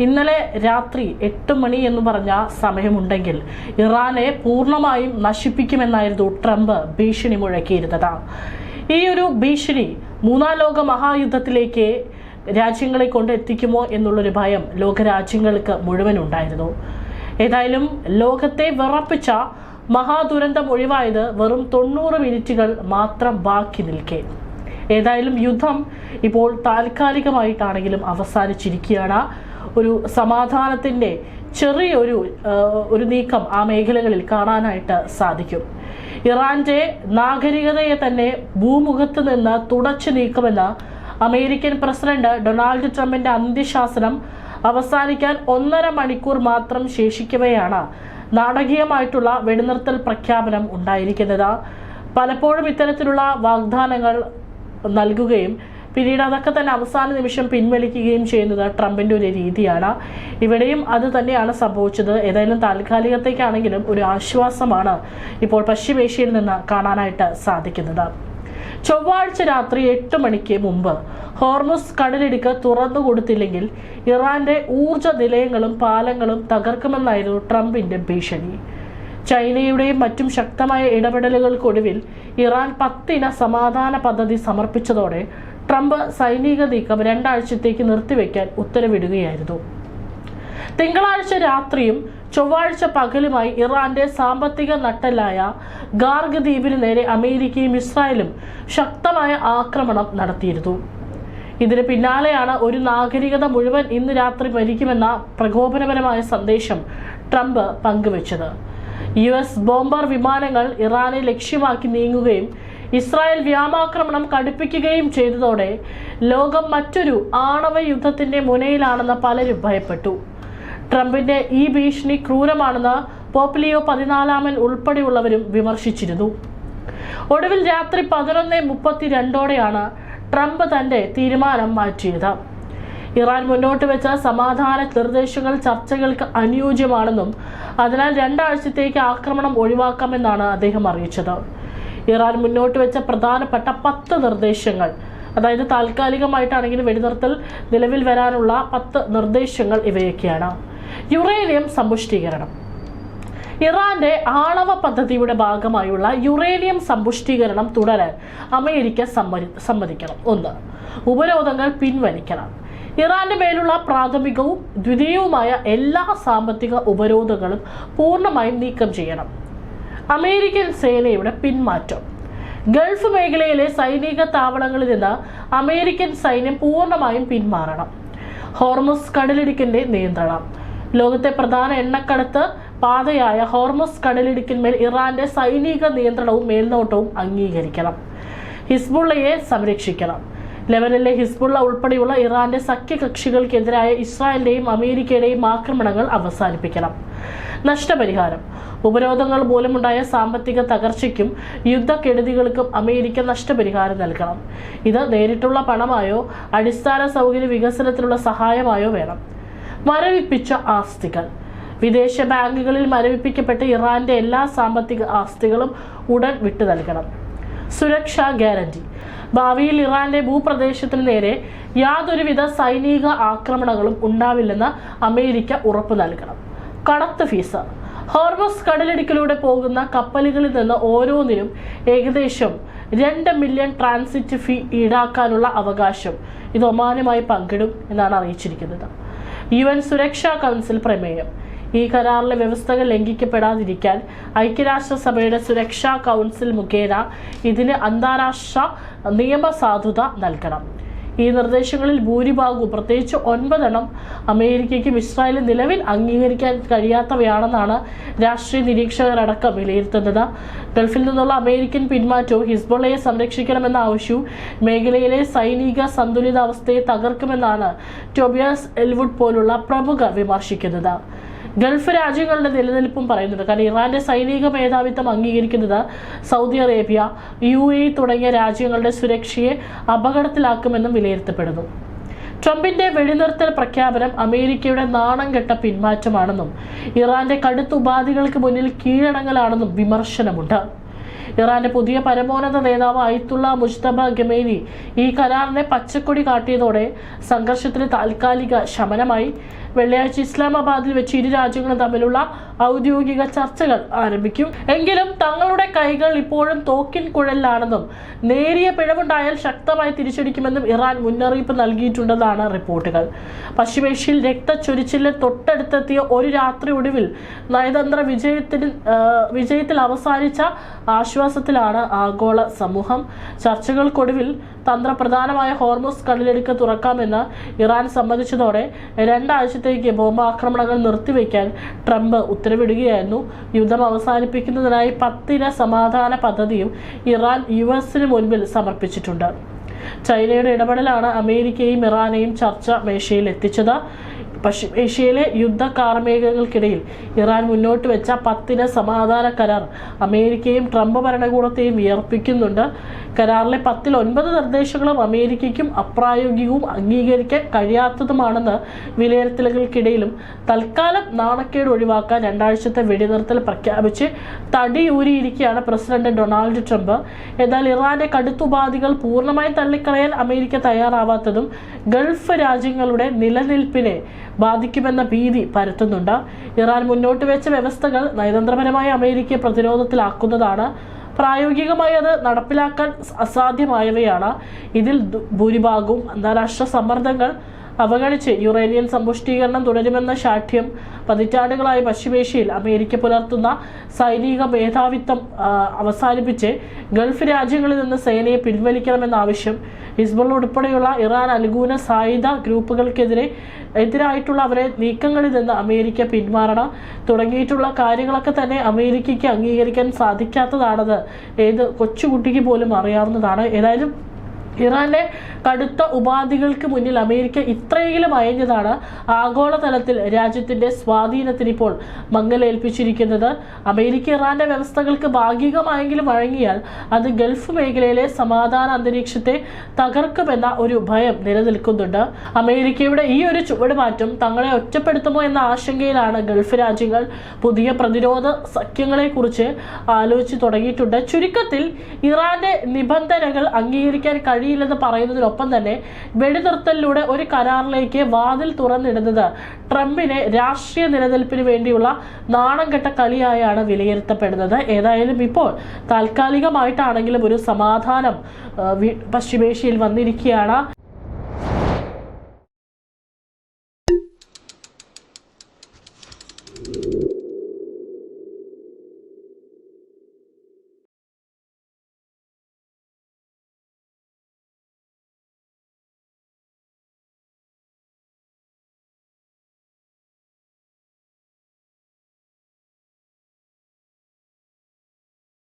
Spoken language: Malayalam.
ഇന്നലെ രാത്രി 8 മണി എന്ന് പറഞ്ഞ സമയമുണ്ടെങ്കിൽ ഇറാനെ പൂർണ്ണമായും നശിപ്പിക്കുമെന്നായിരുന്നു ട്രംപ് ഭീഷണി മുഴക്കിയിരുന്നത്. ഈ ഒരു ഭീഷണി മൂന്നാം ലോക മഹായുദ്ധത്തിലേക്ക് രാജ്യങ്ങളെ കൊണ്ട് എത്തിക്കുമോ എന്നുള്ളൊരു ഭയം ലോകരാജ്യങ്ങൾക്ക് മുഴുവൻ ഉണ്ടായിരുന്നു. ഏതായാലും ലോകത്തെ വിറപ്പിച്ച മഹാദുരന്തം ഒഴിവായത് വെറും 90 മിനിറ്റുകൾ മാത്രം ബാക്കി നിൽക്കെ. ഏതായാലും യുദ്ധം ഇപ്പോൾ താൽക്കാലികമായിട്ടാണെങ്കിലും അവസാനിച്ചിരിക്കുകയാണ്. ഒരു സമാധാനത്തിൻ്റെ ചെറിയൊരു നീക്കം ആ മേഖലകളിൽ കാണാനായിട്ട് സാധിക്കും. ഇറാന്റെ നാഗരികതയെ തന്നെ ഭൂമുഖത്ത് നിന്ന് തുടച്ചു നീക്കുമെന്ന് അമേരിക്കൻ പ്രസിഡന്റ് ഡൊണാൾഡ് ട്രംപിന്റെ അന്ത്യശാസനം അവസാനിക്കാൻ 1.5 മണിക്കൂർ മാത്രം ശേഷിക്കവെയാണ് നാടകീയമായിട്ടുള്ള വെടിനിർത്തൽ പ്രഖ്യാപനം ഉണ്ടായിരിക്കുന്നത്. പലപ്പോഴും ഇത്തരത്തിലുള്ള വാഗ്ദാനങ്ങൾ നൽകുകയും പിന്നീട് അതൊക്കെ തന്നെ അവസാന നിമിഷം പിൻവലിക്കുകയും ചെയ്യുന്നത് ട്രംപിന്റെ ഒരു രീതിയാണ്. ഇവിടെയും അത് തന്നെയാണ് സംഭവിച്ചത്. ഏതായാലും താൽക്കാലികത്തേക്കാണെങ്കിലും ഒരു ആശ്വാസമാണ് ഇപ്പോൾ പശ്ചിമേഷ്യയിൽ നിന്ന് കാണാനായിട്ട് സാധിക്കുന്നത്. ചൊവ്വാഴ്ച രാത്രി 8 മണിക്ക് മുമ്പ് ഹോർമുസ് കടലിടുക്ക് തുറന്നു കൊടുത്തില്ലെങ്കിൽ ഇറാന്റെ ഊർജ നിലയങ്ങളും പാലങ്ങളും തകർക്കുമെന്നായിരുന്നു ട്രംപിന്റെ ഭീഷണി. ചൈനയുടെയും മറ്റും ശക്തമായ ഇടപെടലുകൾക്കൊടുവിൽ ഇറാൻ 10 സമാധാന പദ്ധതി സമർപ്പിച്ചതോടെ ട്രംപ് സൈനിക നീക്കം 2 ആഴ്ചത്തേക്ക് നിർത്തിവെക്കാൻ ഉത്തരവിടുകയായിരുന്നു. തിങ്കളാഴ്ച രാത്രിയും ചൊവ്വാഴ്ച പകലുമായി ഇറാന്റെ സാമ്പത്തിക നട്ടെല്ലായ ഗാർഗ് ദ്വീപിന് നേരെ അമേരിക്കയും ഇസ്രായേലും ശക്തമായ ആക്രമണം നടത്തിയിരുന്നു. ഇതിന് പിന്നാലെയാണ് ഒരു നാഗരികത മുഴുവൻ ഇന്ന് രാത്രി മരിക്കുമെന്ന പ്രകോപനപരമായ സന്ദേശം ട്രംപ് പങ്കുവച്ചത്. US ബോംബർ വിമാനങ്ങൾ ഇറാനെ ലക്ഷ്യമാക്കി നീങ്ങുകയും ഇസ്രായേൽ വ്യോമാക്രമണം കടുപ്പിക്കുകയും ചെയ്തതോടെ ലോകം മറ്റൊരു ആണവ യുദ്ധത്തിന്റെ മുനയിലാണെന്ന് പലരും ഭയപ്പെട്ടു. ട്രംപിന്റെ ഈ ഭീഷണി ക്രൂരമാണെന്ന് പോപ്പ് ലിയോ 14 ഉൾപ്പെടെയുള്ളവരും വിമർശിച്ചിരുന്നു. ഒടുവിൽ രാത്രി 11:32 ട്രംപ് തന്റെ തീരുമാനം മാറ്റിയത്. ഇറാൻ മുന്നോട്ട് വെച്ച സമാധാന നിർദ്ദേശങ്ങൾ ചർച്ചകൾക്ക് അനുയോജ്യമാണെന്നും അതിനാൽ 2 ആഴ്ചത്തേക്ക് ആക്രമണം ഒഴിവാക്കാമെന്നാണ് അദ്ദേഹം അറിയിച്ചത്. ഇറാൻ മുന്നോട്ട് വെച്ച പ്രധാനപ്പെട്ട 10 നിർദ്ദേശങ്ങൾ, അതായത് താൽക്കാലികമായിട്ടാണെങ്കിലും വെടിനിർത്തൽ നിലവിൽ വരാനുള്ള 10 നിർദ്ദേശങ്ങൾ ഇവയൊക്കെയാണ്. യുറേനിയം സമ്പുഷ്ടീകരണം. ഇറാന്റെ ആണവ പദ്ധതിയുടെ ഭാഗമായുള്ള യുറേനിയം സമ്പുഷ്ടീകരണം തുടരാൻ അമേരിക്ക സമ്മതിക്കണം. 1. ഉപരോധങ്ങൾ പിൻവലിക്കണം. ഇറാന്റെ മേലുള്ള പ്രാഥമികവും ദ്വിതീയവുമായ എല്ലാ സാമ്പത്തിക ഉപരോധങ്ങളും പൂർണ്ണമായും നീക്കം ചെയ്യണം. അമേരിക്കൻ സേനയുടെ പിന്മാറ്റം. ഗൾഫ് മേഖലയിലെ സൈനിക താവളങ്ങളിൽ നിന്ന് അമേരിക്കൻ സൈന്യം പൂർണ്ണമായും പിന്മാറണം. ഹോർമുസ് കടലിടുക്കിന്റെ നിയന്ത്രണം. ലോകത്തെ പ്രധാന എണ്ണക്കടത്ത് പാതയായ ഹോർമുസ് കടലിടുക്കിന്മേൽ ഇറാന്റെ സൈനിക നിയന്ത്രണവും മേൽനോട്ടവും അംഗീകരിക്കണം. ഹിസ്ബുള്ളയെ സംരക്ഷിക്കണം. ലെബനനിലെ ഹിസ്ബുള്ള ഉൾപ്പെടെയുള്ള ഇറാന്റെ സഖ്യകക്ഷികൾക്കെതിരായ ഇസ്രായേലിന്റെയും അമേരിക്കയുടെയും ആക്രമണങ്ങൾ അവസാനിപ്പിക്കണം. നഷ്ടപരിഹാരം. ഉപരോധങ്ങൾ മൂലമുണ്ടായ സാമ്പത്തിക തകർച്ചയ്ക്കും യുദ്ധക്കെടുതികൾക്കും അമേരിക്ക നഷ്ടപരിഹാരം നൽകണം. ഇത് നേരിട്ടുള്ള പണമായോ അടിസ്ഥാന സൗകര്യ വികസനത്തിനുള്ള സഹായമായോ വേണം. മരവിപ്പിച്ച ആസ്തികൾ. വിദേശ ബാങ്കുകളിൽ മരവിപ്പിക്കപ്പെട്ട ഇറാന്റെ എല്ലാ സാമ്പത്തിക ആസ്തികളും ഉടൻ വിട്ടു നൽകണം. സുരക്ഷാ ഗ്യാരണ്ടി. ഭാവിയിൽ ഇറാന്റെ ഭൂപ്രദേശത്തിന് നേരെ യാതൊരുവിധ സൈനിക ആക്രമണങ്ങളും ഉണ്ടാവില്ലെന്ന് അമേരിക്ക ഉറപ്പു നൽകണം. കടത്ത് ഫീസ്. ഹോർമുസ് കടലിടുക്കിലൂടെ പോകുന്ന കപ്പലുകളിൽ നിന്ന് ഓരോന്നിനും ഏകദേശം 2 മില്യൺ ട്രാൻസിറ്റ് ഫീ ഈടാക്കാനുള്ള അവകാശം ഇത് ഒമാനുമായി പങ്കിടും എന്നാണ് അറിയിച്ചിരിക്കുന്നത്. UN സുരക്ഷാ കൗൺസിൽ പ്രമേയം. ഈ കരാറിലെ വ്യവസ്ഥകൾ ലംഘിക്കപ്പെടാതിരിക്കാൻ ഐക്യരാഷ്ട്രസഭയുടെ സുരക്ഷാ കൗൺസിൽ മുഖേന ഇതിന് അന്താരാഷ്ട്ര നിയമസാധുത നൽകണം. ഈ നിർദ്ദേശങ്ങളിൽ ഭൂരിഭാഗവും, പ്രത്യേകിച്ച് 9 അമേരിക്കയ്ക്കും ഇസ്രായേലും നിലവിൽ അംഗീകരിക്കാൻ കഴിയാത്തവയാണെന്നാണ് രാഷ്ട്രീയ നിരീക്ഷകരടക്കം വിലയിരുത്തുന്നത്. ഗൾഫിൽ നിന്നുള്ള അമേരിക്കൻ പിന്മാറ്റവും ഹിസ്ബുള്ളയെ സംരക്ഷിക്കണമെന്ന ആവശ്യവും മേഖലയിലെ സൈനിക സന്തുലിതാവസ്ഥയെ തകർക്കുമെന്നാണ് ടോബിയാസ് എൽവുഡ് പോലുള്ള പ്രമുഖർ വിമർശിക്കുന്നത്. ഗൾഫ് രാജ്യങ്ങളുടെ നിലനിൽപ്പും പറയുന്നുണ്ട്. കാരണം ഇറാന്റെ സൈനിക മേധാവിത്വം അംഗീകരിക്കുന്നത് സൗദി അറേബ്യ, UAE തുടങ്ങിയ രാജ്യങ്ങളുടെ സുരക്ഷയെ അപകടത്തിലാക്കുമെന്നും വിലയിരുത്തപ്പെടുന്നു. ട്രംപിന്റെ വെടിനിർത്തൽ പ്രഖ്യാപനം അമേരിക്കയുടെ നാണം കെട്ട പിന്മാറ്റമാണെന്നും ഇറാന്റെ കടുത്ത ഉപാധികൾക്ക് മുന്നിൽ കീഴടങ്ങലാണെന്നും വിമർശനമുണ്ട്. ഇറാന്റെ പുതിയ പരമോന്നത നേതാവ് അയത്തുള്ള മുജ്തബ ഖമേനി ഈ കരാറിനെ പച്ചക്കൊടി കാട്ടിയതോടെ സംഘർഷത്തിന് താൽക്കാലിക ശമനമായി. വെള്ളിയാഴ്ച ഇസ്ലാമാബാദിൽ വെച്ച് ഇരു രാജ്യങ്ങളും തമ്മിലുള്ള ഔദ്യോഗിക ചർച്ചകൾ ആരംഭിക്കും. എങ്കിലും തങ്ങളുടെ കൈകൾ ഇപ്പോഴും തോക്കിൻ കുഴലിലാണെന്നും നേരിയ പിഴവുണ്ടായാൽ ശക്തമായി തിരിച്ചടിക്കുമെന്നും ഇറാൻ മുന്നറിയിപ്പ് നൽകിയിട്ടുണ്ടെന്നാണ് റിപ്പോർട്ടുകൾ. പശ്ചിമേഷ്യയിൽ രക്തച്ചൊരിച്ചിലിന് തൊട്ടടുത്തെത്തിയ ഒരു രാത്രി ഒടുവിൽ നയതന്ത്ര വിജയത്തിൽ അവസാനിച്ച ആശ്വാസത്തിലാണ് ആഗോള സമൂഹം. ചർച്ചകൾക്കൊടുവിൽ തന്ത്രപ്രധാനമായ ഹോർമുസ് കടലിടുക്ക് തുറക്കാമെന്ന് ഇറാൻ സമ്മതിച്ചതോടെ 2 ആഴ്ചത്തേക്ക് ബോംബാക്രമണങ്ങൾ നിർത്തിവെക്കാൻ ട്രംപ് ഉത്തരവിടുകയായിരുന്നു. യുദ്ധം അവസാനിപ്പിക്കുന്നതിനായി 10 ഇന സമാധാന പദ്ധതിയും ഇറാൻ US മുൻപിൽ സമർപ്പിച്ചിട്ടുണ്ട്. ചൈനയുടെ ഇടപെടലാണ് അമേരിക്കയും ഇറാനെയും ചർച്ച മേശയിൽ എത്തിച്ചത്. പശ്ചിമേഷ്യയിലെ യുദ്ധ കാർമേഘങ്ങൾക്കിടയിൽ ഇറാൻ മുന്നോട്ട് വെച്ച 10 ഇന സമാധാന കരാർ അമേരിക്കയും ട്രംപ് ഭരണകൂടത്തെയും വിയർപ്പിക്കുന്നുണ്ട്. കരാറിലെ 10-ൽ 9 നിർദ്ദേശങ്ങളും അമേരിക്കയ്ക്കും അപ്രായോഗികവും അംഗീകരിക്കാൻ കഴിയാത്തതുമാണെന്ന് വിലയിരുത്തലുകൾക്കിടയിലും തൽക്കാലം നാണക്കേട് ഒഴിവാക്കാൻ 2 ആഴ്ചത്തെ വെടിനിർത്തൽ പ്രഖ്യാപിച്ച് തടിയൂരിയിരിക്കുകയാണ് പ്രസിഡന്റ് ഡൊണാൾഡ് ട്രംപ്. എന്നാൽ ഇറാന്റെ കടുത്തുപാധികൾ പൂർണ്ണമായും തള്ളിക്കളയാൻ അമേരിക്ക തയ്യാറാവാത്തതും ഗൾഫ് രാജ്യങ്ങളുടെ നിലനിൽപ്പിനെ ബാധിക്കുമെന്ന ഭീതി പരത്തുന്നുണ്ട്. ഇറാൻ മുന്നോട്ട് വെച്ച വ്യവസ്ഥകൾ നയതന്ത്രപരമായി അമേരിക്കയെ പ്രതിരോധത്തിലാക്കുന്നതാണ്. പ്രായോഗികമായി അത് നടപ്പിലാക്കാൻ അസാധ്യമായവയാണ്. ഇതിൽ ഭൂരിഭാഗവും അന്താരാഷ്ട്ര സമ്മർദ്ദങ്ങൾ അവഗണിച്ച് യുറേനിയം സമ്പുഷ്ടീകരണം തുടരുമെന്ന ശാഠ്യം. പതിറ്റാണ്ടുകളായി പശ്ചിമേഷ്യയിൽ അമേരിക്ക പുലർത്തുന്ന സൈനിക മേധാവിത്വം അവസാനിപ്പിച്ച് ഗൾഫ് രാജ്യങ്ങളിൽ നിന്ന് സേനയെ പിൻവലിക്കണമെന്ന ആവശ്യം. ഹിസ്ബുള്ള ഉൾപ്പെടെയുള്ള ഇറാൻ അനുകൂല സായുധ ഗ്രൂപ്പുകൾക്കെതിരായിട്ടുള്ള അവരെ നീക്കങ്ങളിൽ നിന്ന് അമേരിക്ക പിന്മാറണം തുടങ്ങിയിട്ടുള്ള കാര്യങ്ങളൊക്കെ തന്നെ അമേരിക്കയ്ക്ക് അംഗീകരിക്കാൻ സാധിക്കാത്തതാണത് ഏത് കൊച്ചുകുട്ടിക്ക് പോലും അറിയാവുന്നതാണ്. ഏതായാലും ഇറാന്റെ കടുത്ത ഉപാധികൾക്ക് മുന്നിൽ അമേരിക്ക ഇത്രയെങ്കിലും അയഞ്ഞതാണ് ആഗോളതലത്തിൽ രാജ്യത്തിന്റെ സ്വാധീനത്തിന് ഇപ്പോൾ മങ്ങലേൽപ്പിച്ചിരിക്കുന്നത്. അമേരിക്ക ഇറാന്റെ വ്യവസ്ഥകൾക്ക് ഭാഗികമായെങ്കിലും വഴങ്ങിയാൽ അത് ഗൾഫ് മേഖലയിലെ സമാധാന അന്തരീക്ഷത്തെ തകർക്കുമെന്ന ഒരു ഭയം നിലനിൽക്കുന്നുണ്ട്. അമേരിക്കയുടെ ഈ ഒരു ചുവടുമാറ്റം തങ്ങളെ ഒറ്റപ്പെടുത്തുമോ എന്ന ആശങ്കയിലാണ് ഗൾഫ് രാജ്യങ്ങൾ. പുതിയ പ്രതിരോധ സഖ്യങ്ങളെ കുറിച്ച് ആലോചിച്ചു തുടങ്ങിയിട്ടുണ്ട്. ചുരുക്കത്തിൽ ഇറാന്റെ നിബന്ധനകൾ അംഗീകരിക്കാൻ കഴിയില്ലെന്ന് പറയുന്നതിനൊപ്പം തന്നെ വെടിനിർത്തലിലൂടെ ഒരു കരാറിലേക്ക് വാതിൽ തുറന്നിടുന്നത് ട്രംപിനെ രാഷ്ട്രീയ നിലനിൽപ്പിന് വേണ്ടിയുള്ള നാണംകെട്ട കളിയായാണ് വിലയിരുത്തപ്പെടുന്നത്. ഏതായാലും ഇപ്പോൾ താൽക്കാലികമായിട്ടാണെങ്കിലും ഒരു സമാധാനം പശ്ചിമേഷ്യയിൽ വന്നിരിക്കുകയാണ്.